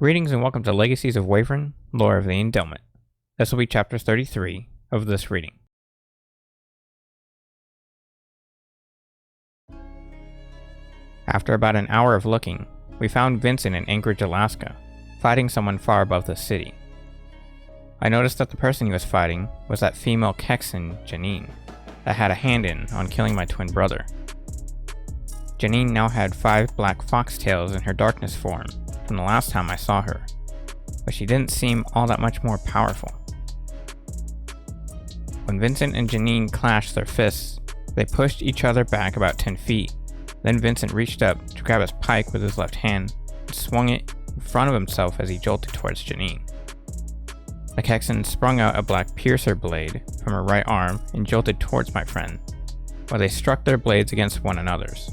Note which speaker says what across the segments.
Speaker 1: Greetings and welcome to Legacies of Wavryn, Lore of the Endelment. This will be chapter 33 of this reading. After about an hour of looking, we found Vincent in Anchorage, Alaska, fighting someone far above the city. I noticed that the person he was fighting was that female Kexan, Janine, that had a hand-in on killing my twin brother. Janine now had 5 black foxtails in her darkness form from the last time I saw her, but she didn't seem all that much more powerful. When Vincent and Janine clashed their fists, they pushed each other back about 10 feet. Then Vincent reached up to grab his pike with his left hand and swung it in front of himself as he jolted towards Janine. The Kexan sprung out a black piercer blade from her right arm and jolted towards my friend, while they struck their blades against one another's.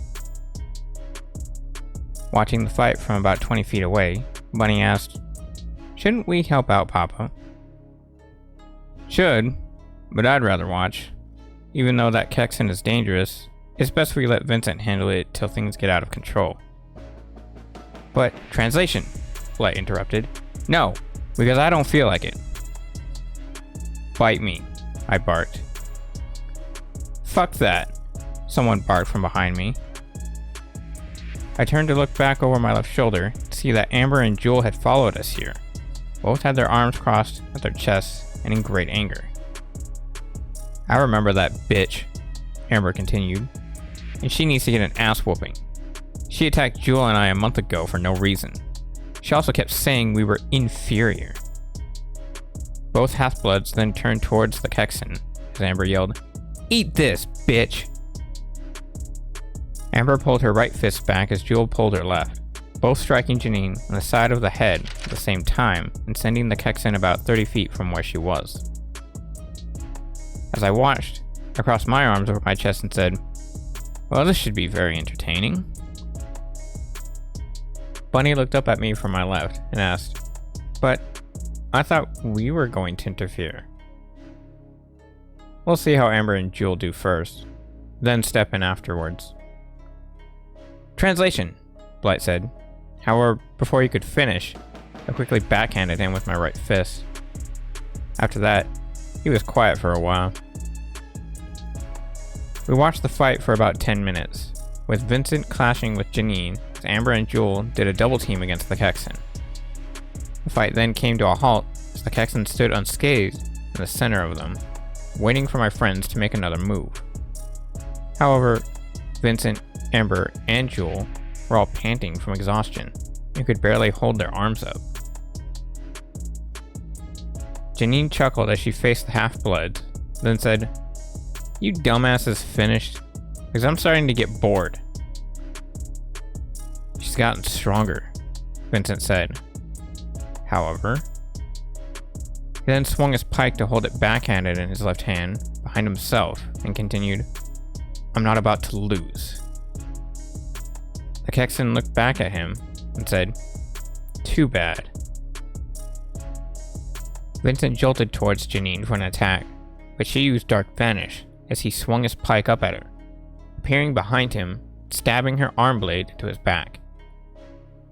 Speaker 1: Watching the fight from about 20 feet away, Bunny asked, "Shouldn't we help out, Papa?" "Should, but I'd rather watch. Even though that Kexan is dangerous, it's best we let Vincent handle it till things get out of control." "But translation," Blight interrupted. "No, because I don't feel like it." "Bite me," I barked. "Fuck that," someone barked from behind me. I turned to look back over my left shoulder to see that Amber and Jewel had followed us here. Both had their arms crossed at their chests and in great anger. "I remember that bitch," Amber continued, "and she needs to get an ass whooping. She attacked Jewel and I a month ago for no reason. She also kept saying we were inferior." Both half-bloods then turned towards the Kexan as Amber yelled, "Eat this, bitch!" Amber pulled her right fist back as Jewel pulled her left, both striking Janine on the side of the head at the same time and sending the Kexan about 30 feet from where she was. As I watched, I crossed my arms over my chest and said, "Well, this should be very entertaining." Bunny looked up at me from my left and asked, "But I thought we were going to interfere." "We'll see how Amber and Jewel do first, then step in afterwards." "Translation," Blight said. However, before he could finish, I quickly backhanded him with my right fist. After that, he was quiet for a while. We watched the fight for about 10 minutes, with Vincent clashing with Janine as Amber and Jewel did a double team against the Kexan. The fight then came to a halt as the Kexan stood unscathed in the center of them, waiting for my friends to make another move. However, Vincent, Amber, and Jewel were all panting from exhaustion and could barely hold their arms up. Janine chuckled as she faced the half-bloods, then said, "You dumbasses finished? Because I'm starting to get bored." "She's gotten stronger," Vincent said. However, he then swung his pike to hold it backhanded in his left hand behind himself and continued, "I'm not about to lose." The Kexan looked back at him and said, "Too bad." Vincent jolted towards Janine for an attack, but she used Dark Vanish as he swung his pike up at her, appearing behind him, stabbing her arm blade into his back.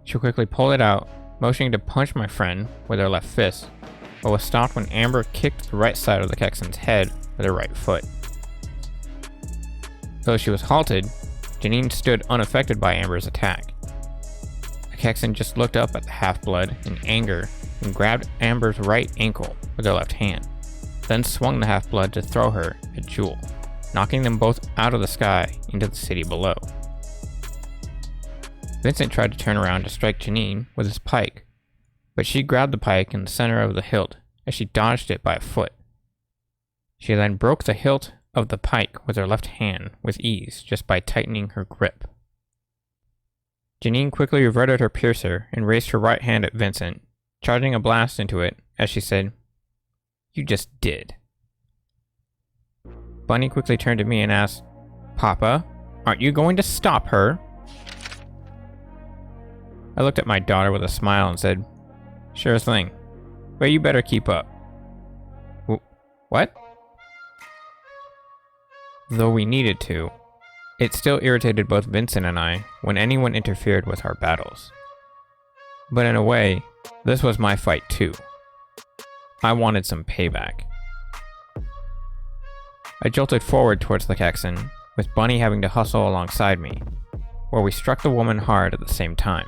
Speaker 1: She quickly pulled it out, motioning to punch my friend with her left fist, but was stopped when Amber kicked the right side of the Kexan's head with her right foot. Though she was halted, Janine stood unaffected by Amber's attack. The Kexan just looked up at the half-blood in anger and grabbed Amber's right ankle with her left hand, then swung the half-blood to throw her at Jewel, knocking them both out of the sky into the city below. Vincent tried to turn around to strike Janine with his pike, but she grabbed the pike in the center of the hilt as she dodged it by a foot. She then broke the hilt of the pike with her left hand with ease just by tightening her grip. Janine quickly reverted her piercer and raised her right hand at Vincent, charging a blast into it as she said, "You just did." Bunny quickly turned to me and asked, "Papa, aren't you going to stop her?" I looked at my daughter with a smile and said, "Sure thing, but you better keep up." What? Though we needed to, it still irritated both Vincent and I when anyone interfered with our battles. But in a way, This was my fight too. I wanted some payback. I jolted forward towards the Kexan, with Bunny having to hustle alongside me, where we struck the woman hard at the same time.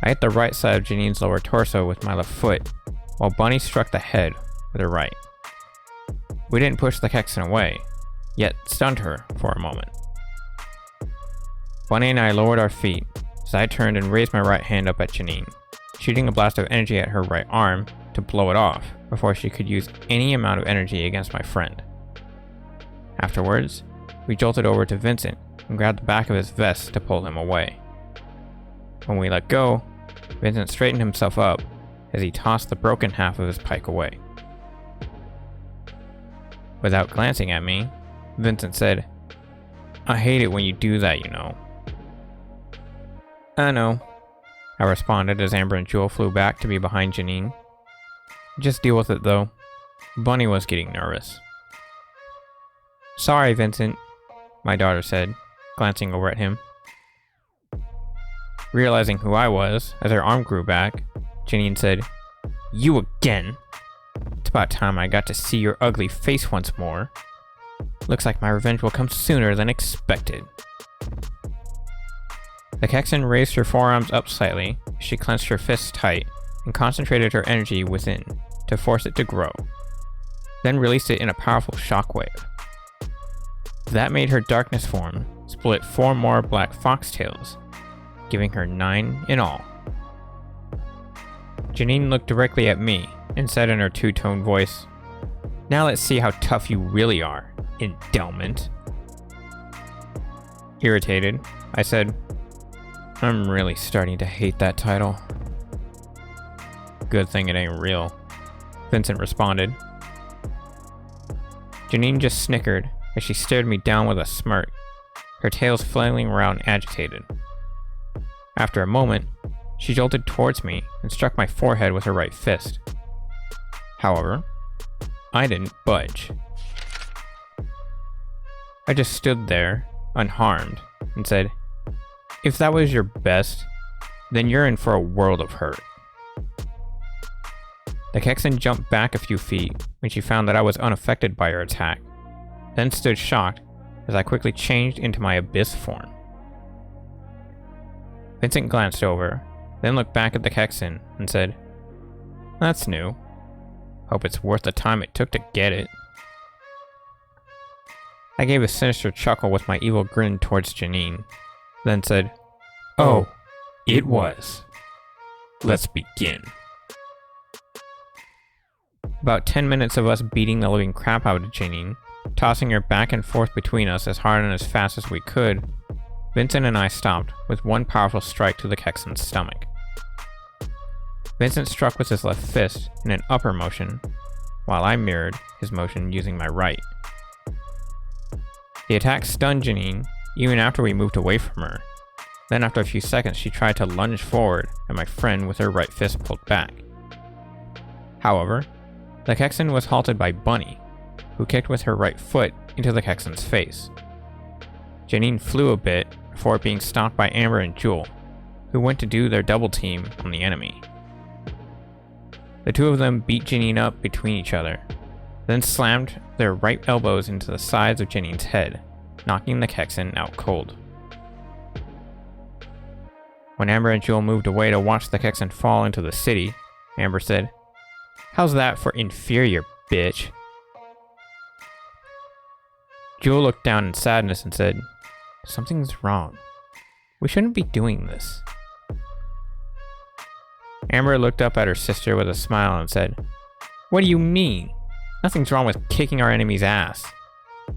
Speaker 1: I hit the right side of Janine's lower torso with my left foot, while Bunny struck the head with her right. We didn't push the Kexan away, yet stunned her for a moment. Bunny and I lowered our feet as I turned and raised my right hand up at Janine, shooting a blast of energy at her right arm to blow it off before she could use any amount of energy against my friend. Afterwards, we jolted over to Vincent and grabbed the back of his vest to pull him away. When we let go, Vincent straightened himself up as he tossed the broken half of his pike away. Without glancing at me, Vincent said, "I hate it when you do that, you know." "I know," I responded as Amber and Jewel flew back to be behind Janine. "Just deal with it though." Bunny was getting nervous. "Sorry, Vincent," my daughter said, glancing over at him. Realizing who I was, as her arm grew back, Janine said, "You again? It's about time I got to see your ugly face once more. Looks like my revenge will come sooner than expected." The Kexan raised her forearms up slightly. She clenched her fists tight and concentrated her energy within to force it to grow, then released it in a powerful shockwave. That made her darkness form split 4 more black foxtails, giving her 9 in all. Janine looked directly at me and said in her two-tone voice, "Now let's see how tough you really are, Endelment." Irritated, I said, "I'm really starting to hate that title." "Good thing it ain't real," Vincent responded. Janine just snickered as she stared me down with a smirk, her tails flailing around agitated. After a moment, she jolted towards me and struck my forehead with her right fist. However, I didn't budge. I just stood there, unharmed, and said, "If that was your best, then you're in for a world of hurt." The Kexan jumped back a few feet when she found that I was unaffected by her attack, then stood shocked as I quickly changed into my abyss form. Vincent glanced over, then looked back at the Kexan and said, "That's new. Hope it's worth the time it took to get it." I gave a sinister chuckle with my evil grin towards Janine, then said, "Oh, it was. Let's begin." About 10 minutes of us beating the living crap out of Janine, tossing her back and forth between us as hard and as fast as we could, Vincent and I stopped with one powerful strike to the Kexan's stomach. Vincent struck with his left fist in an upper motion, while I mirrored his motion using my right. The attack stunned Janine even after we moved away from her. Then after a few seconds she tried to lunge forward and my friend with her right fist pulled back. However, the Kexan was halted by Bunny, who kicked with her right foot into the Kexan's face. Janine flew a bit before being stopped by Amber and Jewel, who went to do their double team on the enemy. The two of them beat Janine up between each other, then slammed their right elbows into the sides of Janine's head, knocking the Kexan out cold. When Amber and Jewel moved away to watch the Kexan fall into the city, Amber said, "How's that for inferior, bitch?" Jewel looked down in sadness and said, "Something's wrong. We shouldn't be doing this." Amber looked up at her sister with a smile and said, "What do you mean? Nothing's wrong with kicking our enemy's ass.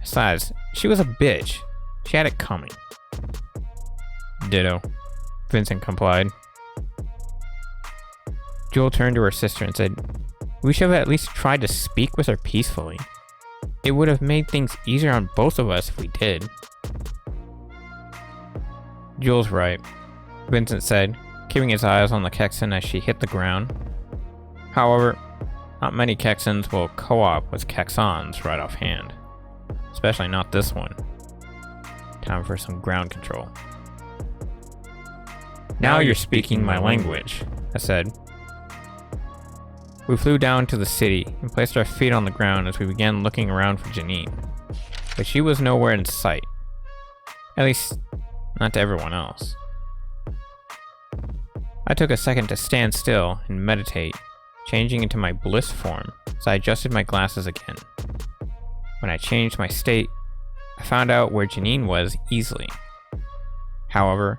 Speaker 1: Besides, she was a bitch. She had it coming." "Ditto," Vincent complied. Jewel turned to her sister and said, "We should have at least tried to speak with her peacefully. It would have made things easier on both of us if we did." "Jewel's right," Vincent said, keeping his eyes on the Kexan as she hit the ground. However, not many Kexans will co-op with Kexans right offhand. Especially not this one. Time for some ground control. "Now you're speaking my language," I said. We flew down to the city and placed our feet on the ground as we began looking around for Janine, but she was nowhere in sight. At least, not to everyone else. I took a second to stand still and meditate, changing into my bliss form as I adjusted my glasses again. When I changed my state, I found out where Janine was easily. However,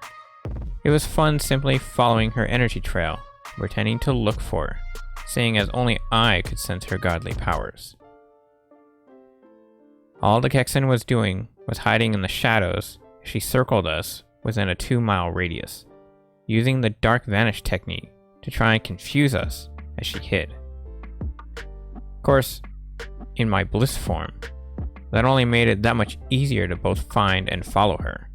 Speaker 1: it was fun simply following her energy trail, pretending to look for her, seeing as only I could sense her godly powers. All the Kexan was doing was hiding in the shadows as she circled us within a 2-mile radius, using the dark vanish technique to try and confuse us as she hid. Of course, in my bliss form, that only made it that much easier to both find and follow her.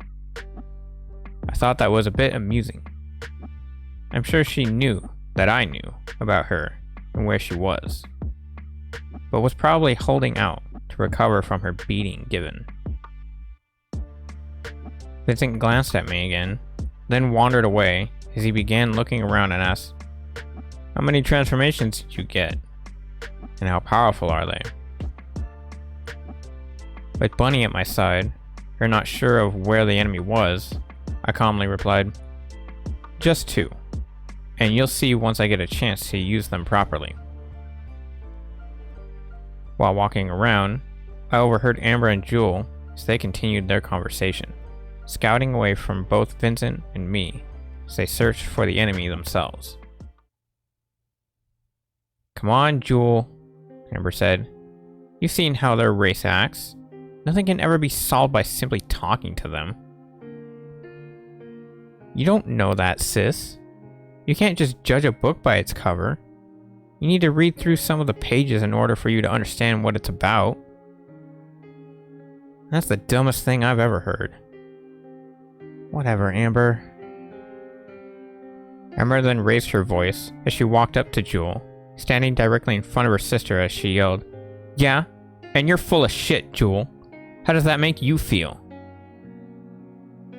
Speaker 1: I thought that was a bit amusing. I'm sure she knew that I knew about her and where she was, but was probably holding out to recover from her beating given. Vincent glanced at me again, then wandered away as he began looking around and asked, "How many transformations did you get? And how powerful are they?" With Bunny at my side, her not sure of where the enemy was, I calmly replied, "Just 2, and you'll see once I get a chance to use them properly." While walking around, I overheard Amber and Jewel as they continued their conversation, scouting away from both Vincent and me as they searched for the enemy themselves. "Come on, Jewel," Amber said. "You've seen how their race acts. Nothing can ever be solved by simply talking to them." "You don't know that, sis. You can't just judge a book by its cover. You need to read through some of the pages in order for you to understand what it's about." "That's the dumbest thing I've ever heard." "Whatever, Amber." Amber then raised her voice as she walked up to Jewel, standing directly in front of her sister as she yelled, "Yeah, and you're full of shit, Jewel. How does that make you feel?"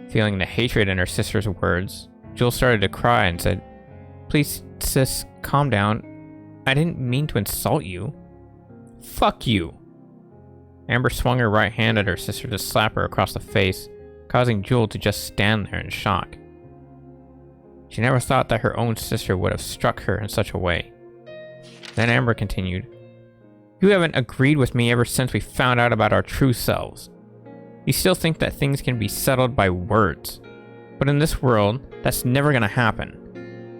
Speaker 1: Feeling the hatred in her sister's words, Jewel started to cry and said, "Please, sis, calm down. I didn't mean to insult you." "Fuck you!" Amber swung her right hand at her sister to slap her across the face, causing Jewel to just stand there in shock. She never thought that her own sister would have struck her in such a way. Then Amber continued, "You haven't agreed with me ever since we found out about our true selves. You still think that things can be settled by words. But in this world, that's never gonna happen.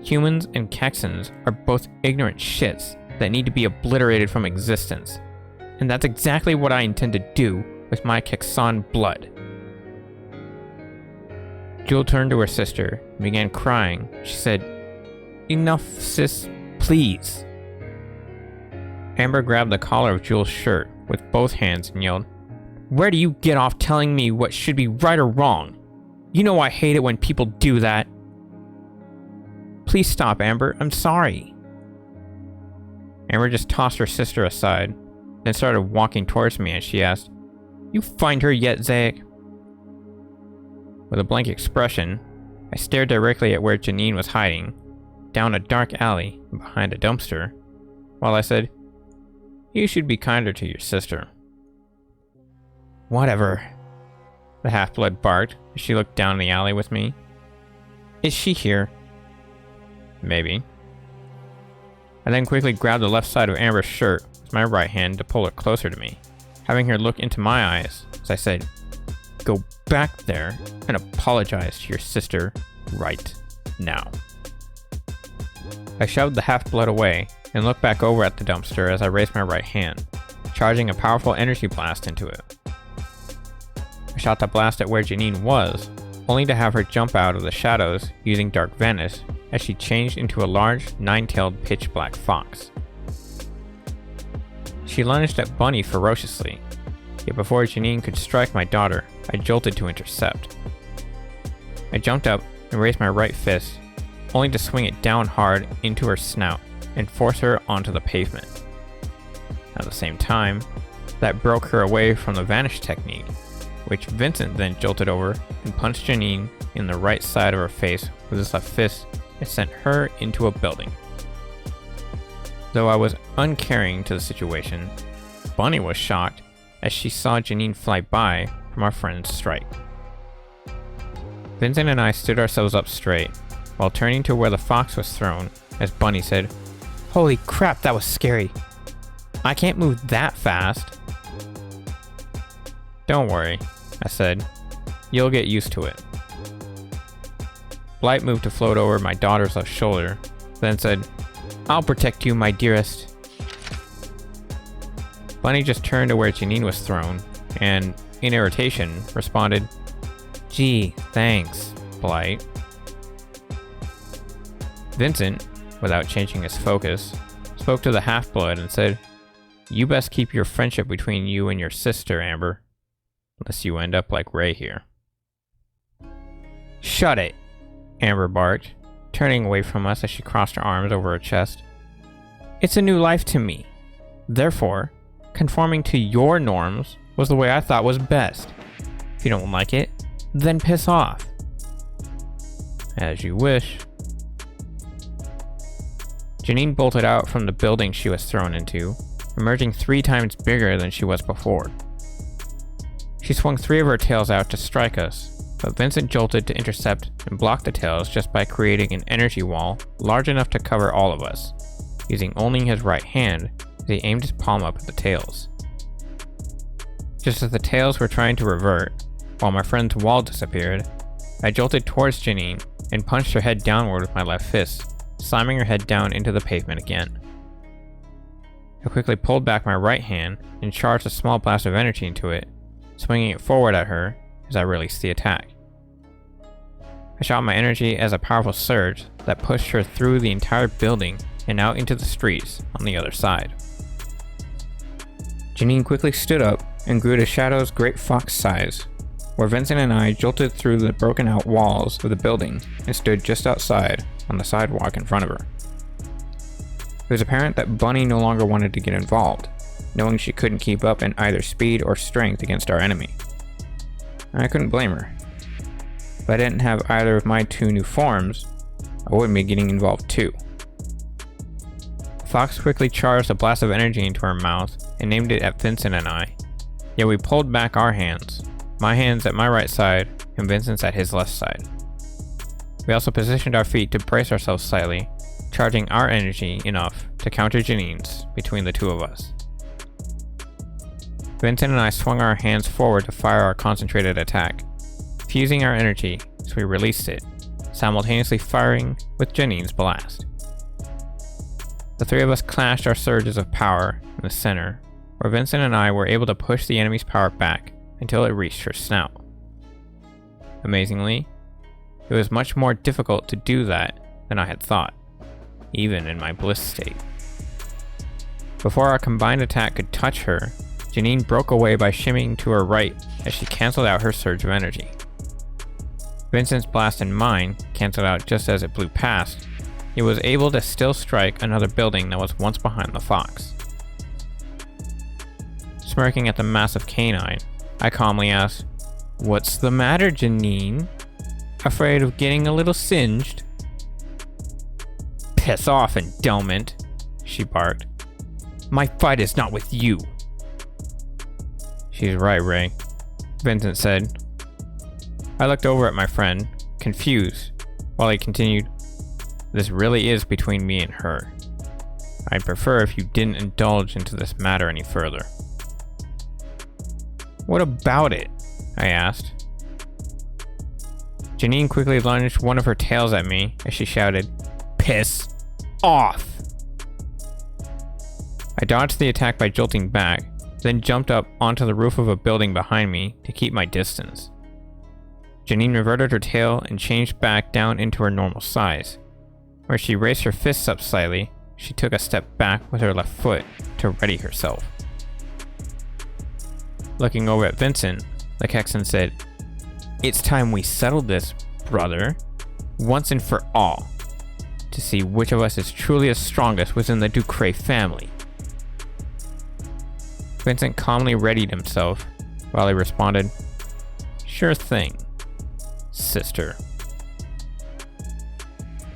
Speaker 1: Humans and Kexans are both ignorant shits that need to be obliterated from existence. And that's exactly what I intend to do with my Kexan blood." Jewel turned to her sister and began crying. She said, "Enough, sis, please." Amber grabbed the collar of Jewel's shirt with both hands and yelled, "Where do you get off telling me what should be right or wrong? You know I hate it when people do that." "Please stop, Amber. I'm sorry." Amber just tossed her sister aside, then started walking towards me as she asked, "You find her yet, Zaec?" With a blank expression, I stared directly at where Janine was hiding, down a dark alley behind a dumpster, while I said, "You should be kinder to your sister." "Whatever," the half-blood barked as she looked down the alley with me. "Is she here?" "Maybe." I then quickly grabbed the left side of Amber's shirt with my right hand to pull her closer to me, having her look into my eyes as I said, "Go back there and apologize to your sister right now." I shoved the half-blood away and looked back over at the dumpster as I raised my right hand, charging a powerful energy blast into it. I shot the blast at where Janine was, only to have her jump out of the shadows using Dark Vanish as she changed into a large, 9-tailed pitch-black fox. She lunged at Bunny ferociously, yet before Janine could strike my daughter, I jolted to intercept. I jumped up and raised my right fist, only to swing it down hard into her snout and force her onto the pavement. At the same time, that broke her away from the Vanish technique, which Vincent then jolted over and punched Janine in the right side of her face with his left fist and sent her into a building. Though I was uncaring to the situation, Bunny was shocked as she saw Janine fly by from our friend's strike. Vincent and I stood ourselves up straight, while turning to where the fox was thrown, as Bunny said, "Holy crap, that was scary. I can't move that fast." "Don't worry," I said. "You'll get used to it." Blight moved to float over my daughter's left shoulder, then said, "I'll protect you, my dearest." Bunny just turned to where Janine was thrown, and, in irritation, responded, "Gee, thanks, Blight." Vincent, without changing his focus, spoke to the half-blood and said, "You best keep your friendship between you and your sister, Amber, unless you end up like Ray here." "Shut it," Amber barked, turning away from us as she crossed her arms over her chest. "It's a new life to me. Therefore, conforming to your norms was the way I thought was best. If you don't like it, then piss off." "As you wish." Janine bolted out from the building she was thrown into, emerging 3 times bigger than she was before. She swung 3 of her tails out to strike us, but Vincent jolted to intercept and block the tails just by creating an energy wall large enough to cover all of us, using only his right hand as he aimed his palm up at the tails. Just as the tails were trying to revert, while my friend's wall disappeared, I jolted towards Janine and punched her head downward with my left fist, slamming her head down into the pavement again. I quickly pulled back my right hand and charged a small blast of energy into it, swinging it forward at her as I released the attack. I shot my energy as a powerful surge that pushed her through the entire building and out into the streets on the other side. Janine quickly stood up and grew to Shadow's great fox size, where Vincent and I jolted through the broken out walls of the building and stood just outside on the sidewalk in front of her. It was apparent that Bunny no longer wanted to get involved, knowing she couldn't keep up in either speed or strength against our enemy. I couldn't blame her. If I didn't have either of my 2 new forms, I wouldn't be getting involved too. The fox quickly charged a blast of energy into her mouth and aimed it at Vincent and I, yet we pulled back our hands, my hands at my right side and Vincent's at his left side. We also positioned our feet to brace ourselves slightly, charging our energy enough to counter Janine's between the 2 of us. Vincent and I swung our hands forward to fire our concentrated attack, fusing our energy as we released it, simultaneously firing with Janine's blast. The 3 of us clashed our surges of power in the center, where Vincent and I were able to push the enemy's power back until it reached her snout. Amazingly, it was much more difficult to do that than I had thought, even in my bliss state. Before our combined attack could touch her, Janine broke away by shimmying to her right as she cancelled out her surge of energy. Vincent's blast and mine cancelled out just as it blew past. It was able to still strike another building that was once behind the fox. Smirking at the massive canine, I calmly asked, "What's the matter, Janine? Afraid of getting a little singed?" "Piss off, Endelment," she barked. "My fight is not with you." "She's right, Ray," Vincent said. I looked over at my friend, confused, while he continued, "This really is between me and her. I'd prefer if you didn't indulge into this matter any further." "What about it?" I asked. Janine quickly lunged one of her tails at me as she shouted, "Piss off!" I dodged the attack by jolting back, then jumped up onto the roof of a building behind me to keep my distance. Janine reverted her tail and changed back down into her normal size. Where she raised her fists up slightly, she took a step back with her left foot to ready herself. Looking over at Vincent, the Kexan said, "It's time we settled this, brother, once and for all, to see which of us is truly the strongest within the Ducray family." Vincent calmly readied himself, while he responded, "Sure thing, sister."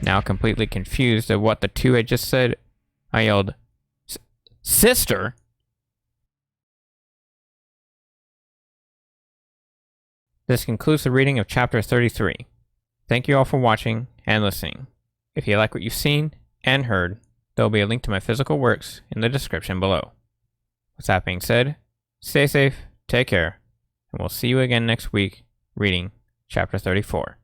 Speaker 1: Now completely confused at what the two had just said, I yelled, "Sister?" This concludes the reading of Chapter 33. Thank you all for watching and listening. If you like what you've seen and heard, there will be a link to my physical works in the description below. With that being said, stay safe, take care, and we'll see you again next week reading Chapter 34.